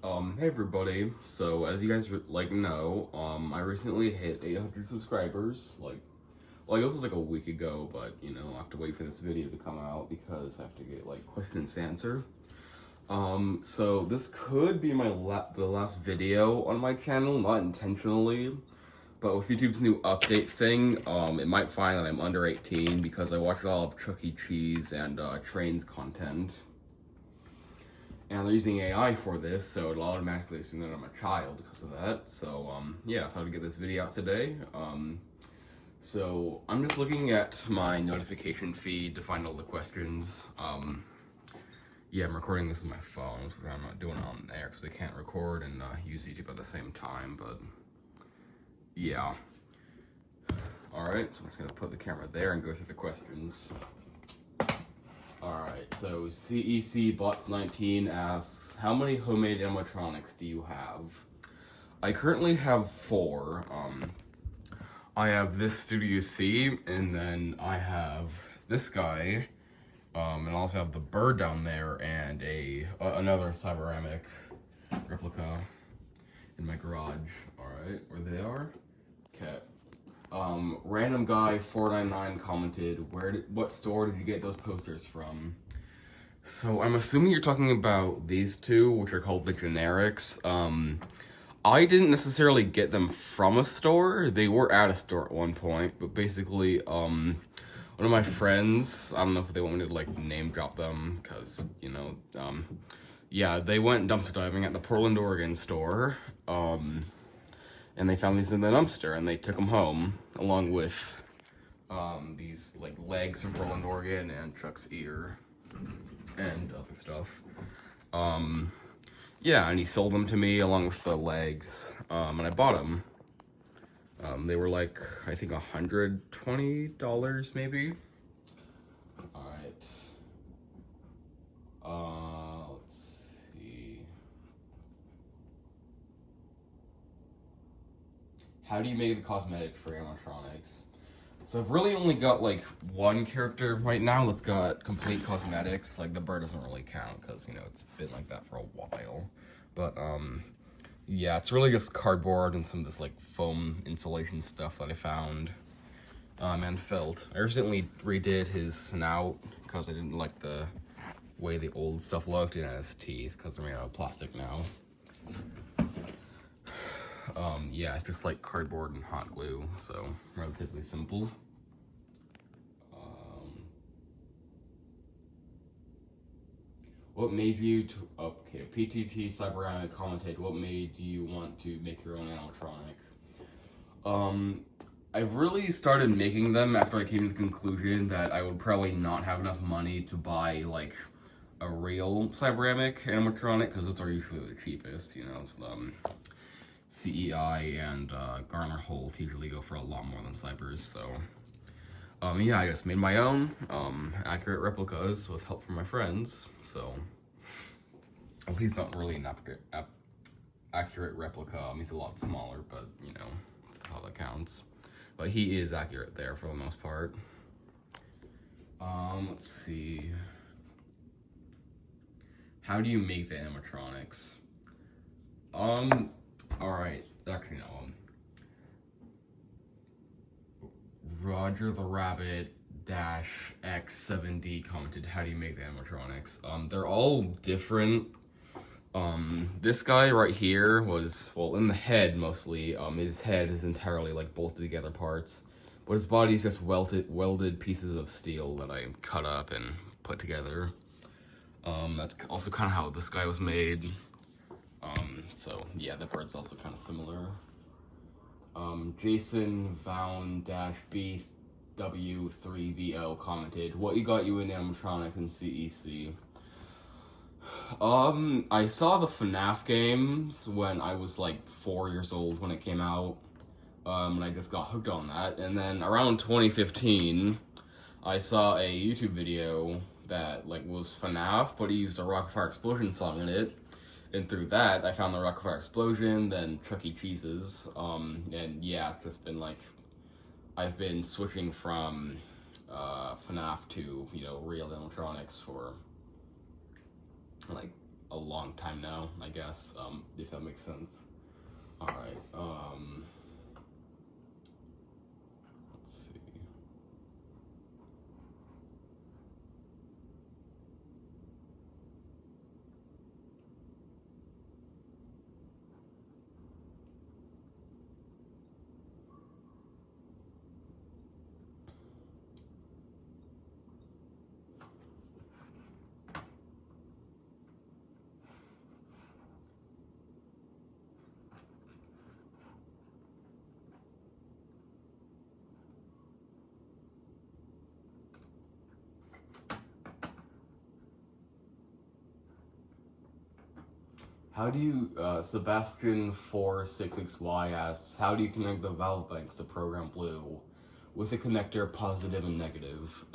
Hey everybody. So as you guys know, I recently hit 800 subscribers. It was like a week ago, but I have to wait for this video to come out because I have to get like questions answered. So this could be the last video on my channel, not intentionally, but with YouTube's new update thing, it might find that I'm under 18 because I watch a lot of Chuck E. Cheese and Trains content. And they're using AI for this, so it'll automatically assume that I'm a child because of that. So, yeah, I thought I'd get this video out today. So I'm just looking at my notification feed to find all the questions. Yeah, I'm recording this on my phone, so I'm not doing it on there because they can't record and use YouTube at the same time, but yeah. Alright, so I'm just gonna put the camera there and go through the questions. Alright, so CEC Bots 19 asks, how many homemade animatronics do you have? I currently have 4. I have this Studio C, and then I have this guy, and I also have the bird down there, and another Cyberamic replica in my garage. Alright, where they are? Okay. Random guy 499 commented, what store did you get those posters from? So I'm assuming you're talking about these two, which are called the generics. I didn't necessarily get them from a store. They were at a store at one point, but basically, one of my friends, I don't know if they want me to like name drop them, because, yeah, they went dumpster diving at the Portland, Oregon store. And they found these in the dumpster, and they took them home, along with these like legs from Portland, Oregon, and Chuck's ear, and other stuff. Yeah, and he sold them to me along with the legs, and I bought them. They were like, I think $120 maybe. All right. Let's see. How do you make the cosmetic for animatronics? So I've really only got like one character right now that's got complete cosmetics. Like the bird doesn't really count because it's been like that for a while. But yeah, it's really just cardboard and some of this like foam insulation stuff that I found and felt. I recently redid his snout because I didn't like the way the old stuff looked, and his teeth because they're made out of plastic now. Yeah, it's just like cardboard and hot glue, so relatively simple. What made you okay, PTT Cyberamic commented, what made you want to make your own animatronic? I've really started making them after I came to the conclusion that I would probably not have enough money to buy like a real Cyberamic animatronic, because those are usually the cheapest, CEI and Garner Holt usually go for a lot more than Cybers, so yeah, I just made my own accurate replicas with help from my friends, so at least not really an accurate replica. He's a lot smaller, but that's how that counts. But he is accurate there for the most part. Let's see. How do you make the animatronics? Alright, actually no. Roger the Rabbit X7D commented, how do you make the animatronics? They're all different. This guy right here was, well, in the head mostly. His head is entirely like bolted together parts, but his body is just welded pieces of steel that I cut up and put together. That's also kind of how this guy was made. So yeah, the bird's also kind of similar. Jason Vown-BW3VO commented, what got you in animatronics and CEC? I saw the FNAF games when I was like 4 years old when it came out. And I just got hooked on that. And then around 2015, I saw a YouTube video that like was FNAF, but he used a Rock Fire Explosion song in it. And through that, I found the Rock Fire Explosion, then Chuck E. Cheese's, and yeah, it's just been like, I've been switching from FNAF to, real animatronics for like a long time now, I guess, if that makes sense. Alright, let's see. How do you, Sebastian466Y asks, how do you connect the valve banks to Program Blue with a connector positive and negative?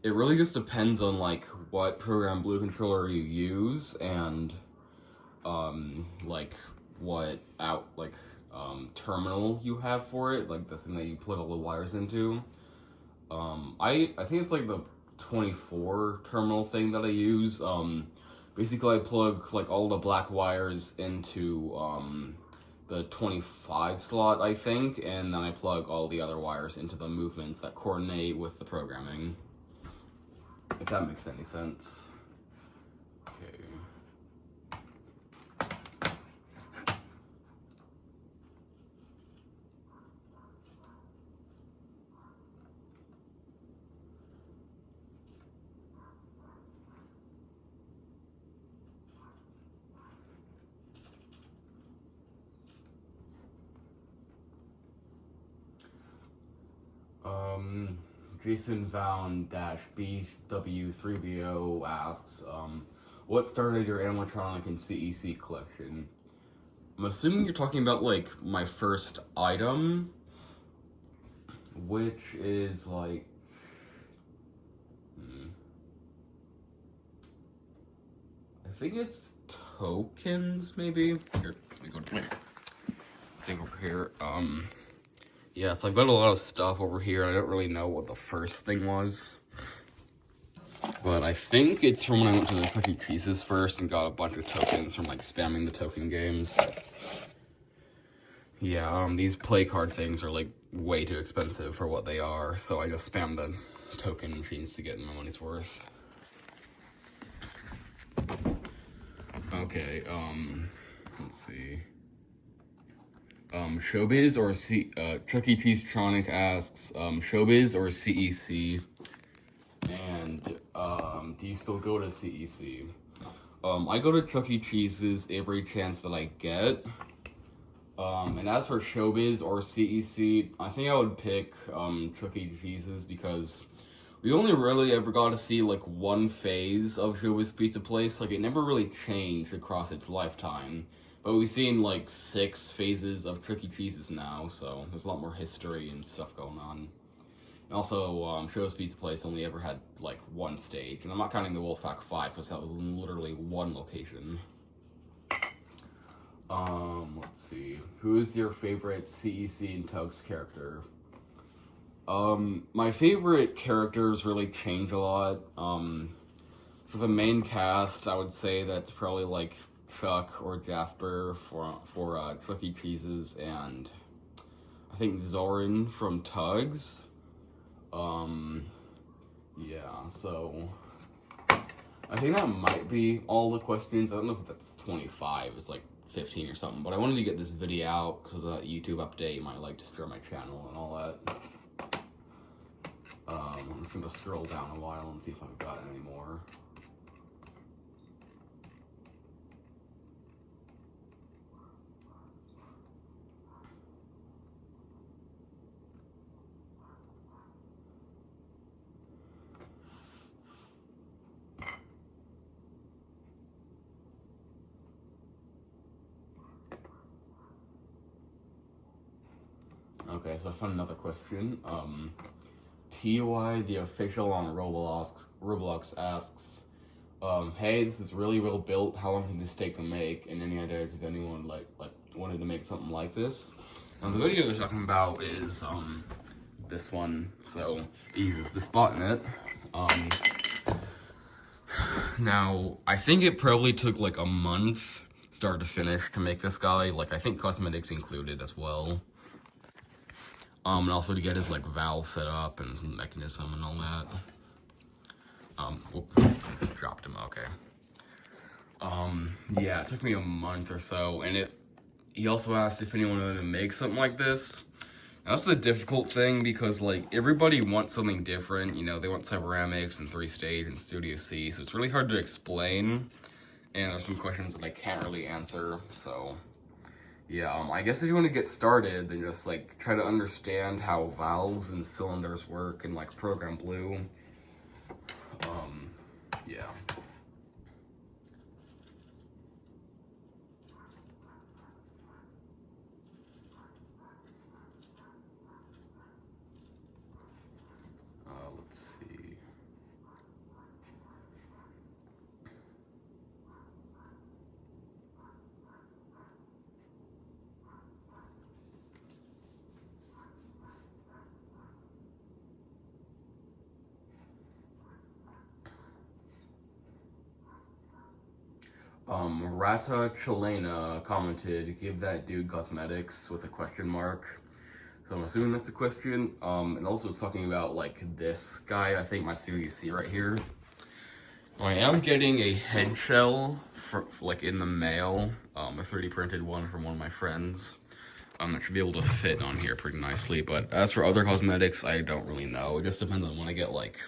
It really just depends on, like, what Program Blue controller you use and, like, what terminal you have for it, like the thing that you plug all the wires into. I think it's like the 24 terminal thing that I use. Basically I plug like all the black wires into the 25 slot, I think, and then I plug all the other wires into the movements that coordinate with the programming. If that makes any sense. Okay. Jason Vound-BW3BO asks, what started your animatronic and CEC collection? I'm assuming you're talking about, like, my first item, which is, like, I think it's tokens, maybe? Here, let me go to my thing over here. Yeah, so I've got a lot of stuff over here. I don't really know what the first thing was. But I think it's from when I went to the Chuck E. Cheese's first and got a bunch of tokens from, like, spamming the token games. Yeah, these play card things are, like, way too expensive for what they are, so I just spam the token machines to get my money's worth. Okay, let's see. Showbiz or Chuck E. Cheese Tronic asks, Showbiz or CEC? And, do you still go to CEC? I go to Chuck E. Cheese's every chance that I get. And as for Showbiz or CEC, I think I would pick, Chuck E. Cheese's because we only really ever got to see, like, one phase of Showbiz Pizza Place. Like, it never really changed across its lifetime. But we've seen, like, 6 phases of Chuck E. Cheese's now, so there's a lot more history and stuff going on. And also, Showbiz Pizza Place only ever had, like, one stage. And I'm not counting the Wolfpack 5, because that was literally one location. Let's see. Who is your favorite CEC and Tugs character? My favorite characters really change a lot. For the main cast, I would say that's probably, like, Chuck or Jasper for Chuck E. Cheese's, and I think Zoran from Tugs. Yeah, so I think that might be all the questions. I don't know if that's 25, it's like 15 or something, but I wanted to get this video out because of that YouTube update might like destroy my channel and all that. I'm just gonna scroll down a while and see if I've got any more. Okay, so I found another question. TY, the official on Roblox asks, hey, this is really well built. How long did this take to make? And any ideas if anyone like wanted to make something like this? And the video they're talking about is this one. So it uses this botnet. Now, I think it probably took like a month, start to finish, to make this guy. Like, I think cosmetics included as well. And also to get his like valve set up and mechanism and all that. Just dropped him. Okay. Yeah, it took me a month or so, and he also asked if anyone wanted to make something like this. Now, that's the difficult thing because like everybody wants something different. You know, they want Cyberamics and 3Stage and Studio C, so it's really hard to explain. And there's some questions that I can't really answer. So yeah, I guess if you want to get started, then just like try to understand how valves and cylinders work in like Program Blue. Yeah. Let's see. Rata Chilena commented, give that dude cosmetics with a question mark. So I'm assuming that's a question. And also it's talking about like this guy, I think my Studio C right here. I am getting a head shell for like in the mail, a 3D printed one from one of my friends. That should be able to fit on here pretty nicely. But as for other cosmetics, I don't really know. It just depends on when I get like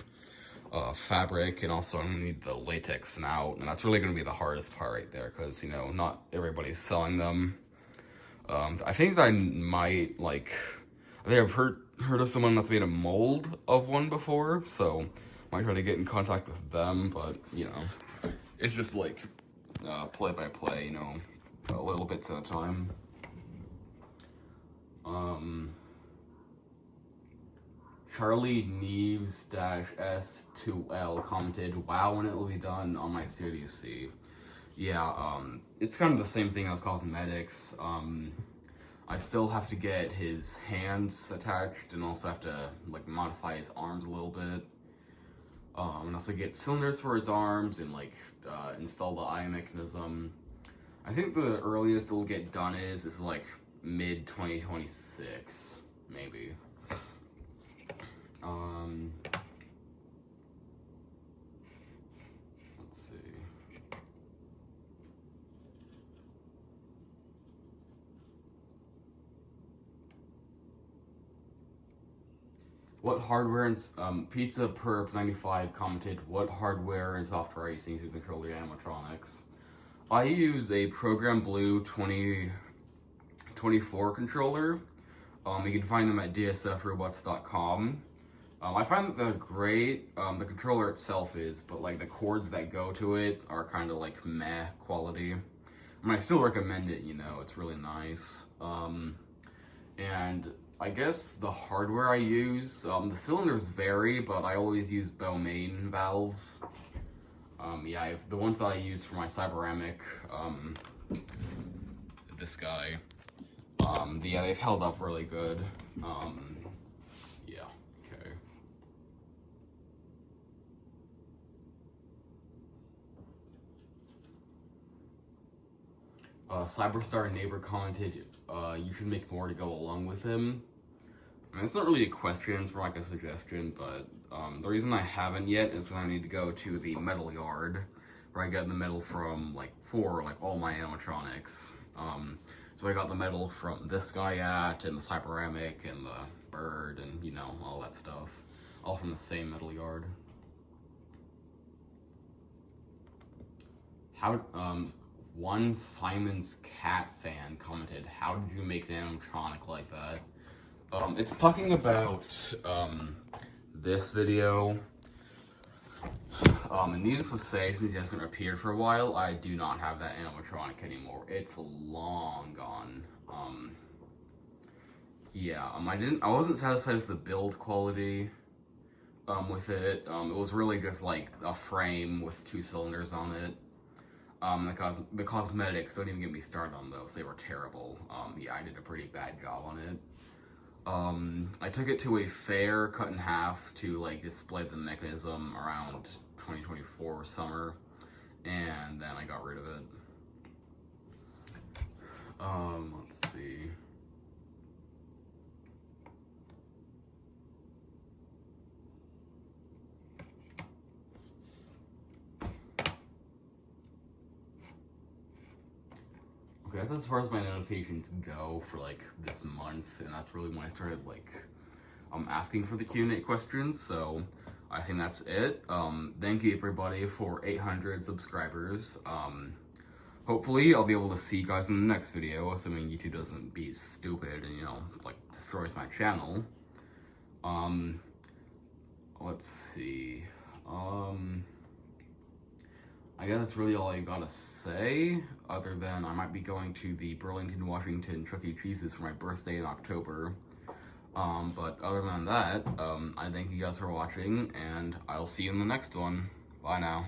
fabric, and also I'm gonna need the latex snout, and that's really gonna be the hardest part right there because you know not everybody's selling them. I think that I might like. I think I've heard of someone that's made a mold of one before, so might try to get in contact with them. But you know, it's just like play by play, you know, a little bits at a time. Charlie Neves-S2L commented, wow, when it will be done on my Studio C. Yeah, it's kind of the same thing as cosmetics. I still have to get his hands attached and also have to like modify his arms a little bit. And also get cylinders for his arms and like install the eye mechanism. I think the earliest it'll get done is like mid 2026, maybe. Let's see. What hardware and Pizza Perp 95 commented, what hardware and software are you using to control your animatronics? I use a Program Blue 2024 controller. You can find them at dsfrobots.com. I find that they're great. The controller itself is, but like the cords that go to it are kind of like meh quality. I mean, I still recommend it, you know, it's really nice. And I guess the hardware I use, the cylinders vary, but I always use Bowmain valves. Yeah, the ones that I use for my Cyberamic, this guy, yeah, they've held up really good. Yeah, okay. Cyberstar Neighbor commented, you should make more to go along with him. I mean, it's not really a question, it's more like a suggestion, but the reason I haven't yet is I need to go to the metal yard, where I get the metal from, like, for, like, all my animatronics. So I got the metal from this guy and the Cyberamic, and the bird, and, you know, all that stuff. All from the same metal yard. How, one Simon's Cat fan commented, how did you make an animatronic like that? It's talking about this video. And needless to say, since he hasn't appeared for a while, I do not have that animatronic anymore. It's long gone. Yeah, I wasn't satisfied with the build quality with it. It was really just like a frame with 2 cylinders on it. The cosmetics, don't even get me started on those. They were terrible. Yeah, I did a pretty bad job on it. I took it to a fair, cut in half to like display the mechanism around 2024 summer. and then I got rid of it. Let's see. Okay, that's as far as my notifications go for like this month, and that's really when I started like asking for the Q&A questions. So I think that's it. Thank you everybody for 800 subscribers. Hopefully I'll be able to see you guys in the next video, assuming YouTube doesn't be stupid and, you know, like destroys my channel. Let's see. I guess that's really all I gotta say, other than I might be going to the Burlington, Washington Chuck E. Cheese's for my birthday in October. But other than that, I thank you guys for watching, and I'll see you in the next one. Bye now.